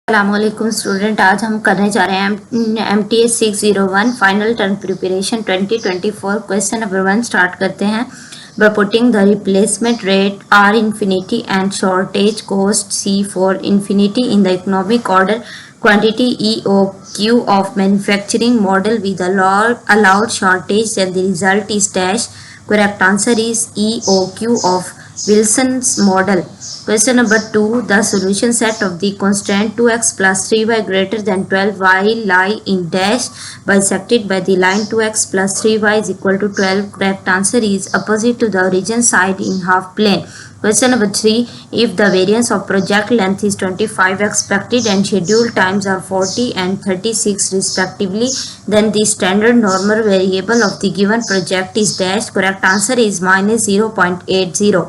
अस्सलामुअलैकुम स्टूडेंट, आज हम करने जा रहे हैं MTS 601 final term preparation 2024। Question number 1 start करते हैं। By putting the replacement rate R infinity and shortage cost C for infinity in the economic order quantity EOQ of manufacturing model with allowed shortage, then the result is dash. Correct answer is EOQ of Wilson's model. Question number 2. The solution set of the constant 2x plus 3y greater than 12y lie in dash bisected by the line 2x plus 3y is equal to 12. Correct answer is opposite to the origin side in half plane. Question number 3. If the variance of project length is 25, expected and scheduled times are 40 and 36 respectively, then the standard normal variable of the given project is dash. Correct answer is minus 0.80.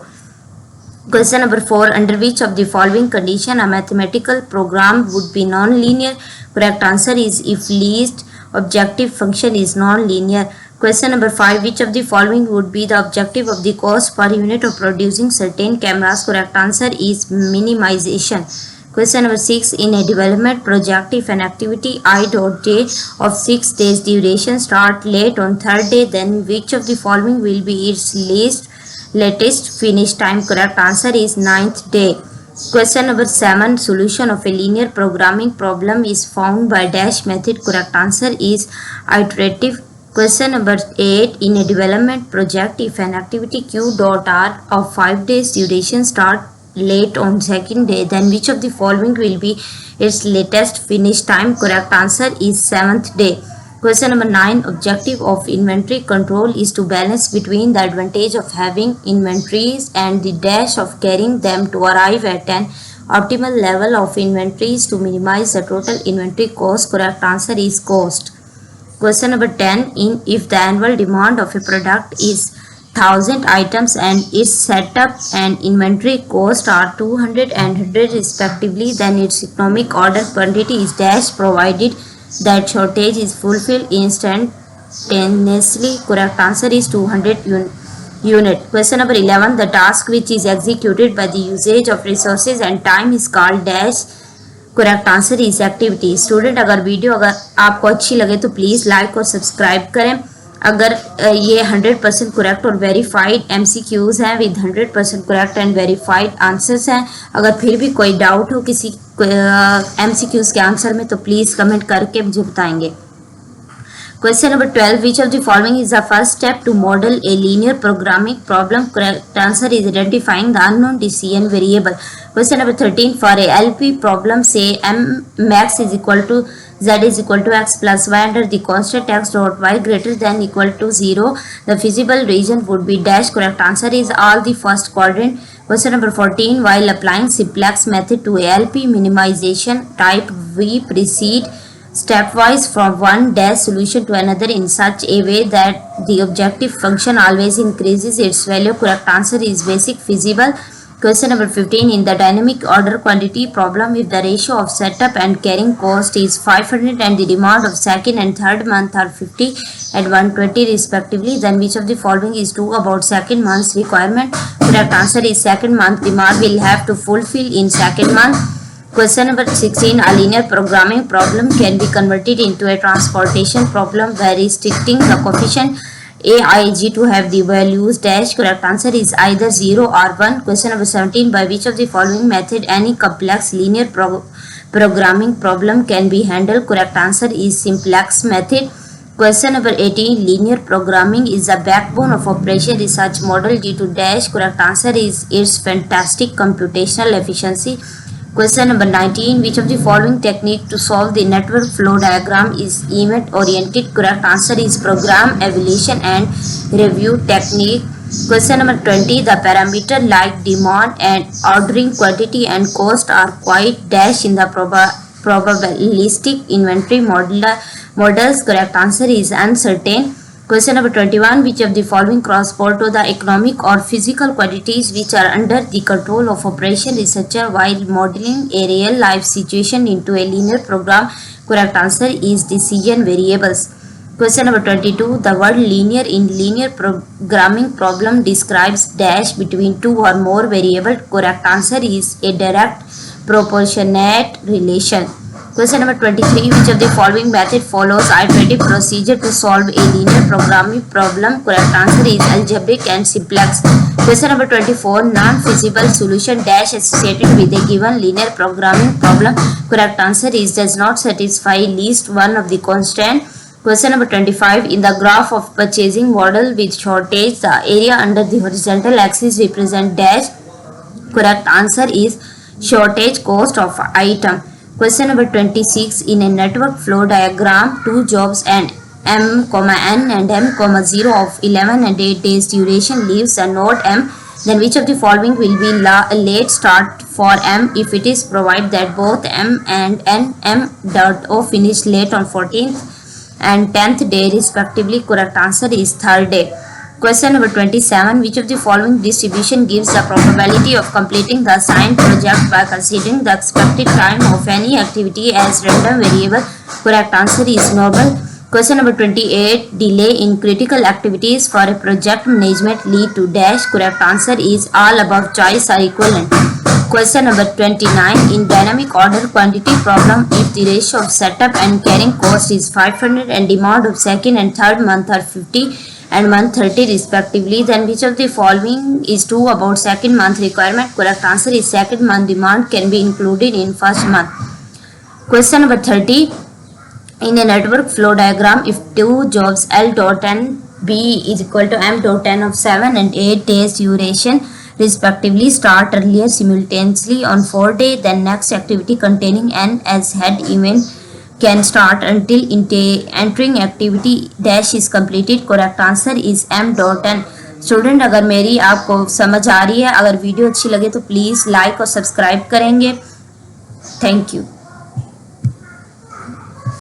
Question number 4. Under which of the following condition a mathematical program would be non-linear? Correct answer is if least objective function is non-linear. Question number 5. Which of the following would be the objective of the cost per unit of producing certain cameras? Correct answer is minimization. Question number 6. In a development project, if an activity I.J of 6 days duration start late on third day, then which of the following will be its latest finish time? Correct answer is 9th day. Question number 7. Solution of a linear programming problem is found by dash method. Correct answer is iterative. Question number 8. In a development project, if an activity Q dot R of 5 days duration start late on second day, then which of the following will be its latest finish time? Correct answer is 7th day. Question number 9. Objective of inventory control is to balance between the advantage of having inventories and the dash of carrying them to arrive at an optimal level of inventories to minimize the total inventory cost. Correct answer is cost. Question number 10. If the annual demand of a product is 1000 items and its setup and inventory cost are 200 and 100 respectively, then its economic order quantity is dash provided that shortage is fulfilled instantaneously. Correct answer is 200 unit. Question number 11. The task which is executed by the usage of resources and time is called dash. Correct answer is activity. Student, अगर video आपको अच्छी लगे तो please like और subscribe करें. अगर ये 100% correct और वेरीफाइड MCQs हैं with 100% correct and verified answers हैं, अगर फिर भी कोई डाउट हो किसी MCQs के आंसर में तो प्लीज़ कमेंट करके मुझे बताएंगे. Question number 12. Which of the following is the first step to model a linear programming problem? Correct answer is identifying the unknown decision variable. Question number 13. For a LP problem, say M max is equal to Z is equal to X plus Y under the constant X dot Y greater than equal to 0. The feasible region would be dash. Correct answer is all the first quadrant. Question number 14. While applying simplex method to a LP minimization type, we proceed stepwise from one dash solution to another in such a way that the objective function always increases its value. Correct answer is basic feasible. Question number 15. In the dynamic order quantity problem, if the ratio of setup and carrying cost is 500 and the demand of second and third month are 50 and 120 respectively, then which of the following is true about second month's requirement? Correct answer is second month demand will have to fulfill in second month. Question number 16. A linear programming problem can be converted into a transportation problem by restricting the coefficient aij to have the values dash. Correct answer is either 0 or 1. Question number 17. By which of the following method any complex linear programming problem can be handled? Correct answer is simplex method. Question number 18. Linear programming is the backbone of operation research model due to dash. Correct answer is its fantastic computational efficiency. Question number 19. Which of the following technique to solve the network flow diagram is event oriented? Correct answer is program evaluation and review technique. Question number 20. The parameter like demand and ordering quantity and cost are quite dash in the probabilistic inventory models. Correct answer is uncertain. Question number 21. Which of the following correspond to the economic or physical quantities which are under the control of operation researcher while modeling a real life situation into a linear program? Correct answer is decision variables. Question number 22. The word linear in linear programming problem describes dash between two or more variables. Correct answer is a direct proportionate relation. Question number 23. Which of the following method follows iterative procedure to solve a linear programming problem? Correct answer is algebraic and simplex. Question number 24. Non-feasible solution dash associated with a given linear programming problem. Correct answer is does not satisfy least one of the constant. Question number 25. In the graph of purchasing model with shortage, the area under the horizontal axis represent dash. Correct answer is shortage cost of item. Question number 26. In a network flow diagram, two jobs and M, N and M, 0 of 11 and 8 days duration leaves a node M. Then which of the following will be a late start for M if it is provided that both M and N, M.O finish late on 14th and 10th day respectively? Correct answer is third day. Question number 27. Which of the following distribution gives the probability of completing the assigned project by considering the expected time of any activity as random variable? Correct answer is normal. Question number 28. Delay in critical activities for a project management lead to dash. Correct answer is all above choice are equivalent. Question number 29. In dynamic order quantity problem, if the ratio of setup and carrying cost is 500 and demand of second and third month are 50 and month 30 respectively, then which of the following is true about second month requirement? Correct answer is second month demand can be included in first month. Question number 30. In a network flow diagram, if two jobs L dot n B is equal to M dot n of 7 and 8 days duration respectively start earlier simultaneously on 4 day, then next activity containing n as head event can start until entering activity dash is completed. Correct answer is M dot n. Student, अगर मेरी आपको समझ आ रही है, अगर video अच्छी लगे तो प्लीज़ लाइक और सब्सक्राइब करेंगे. Thank you.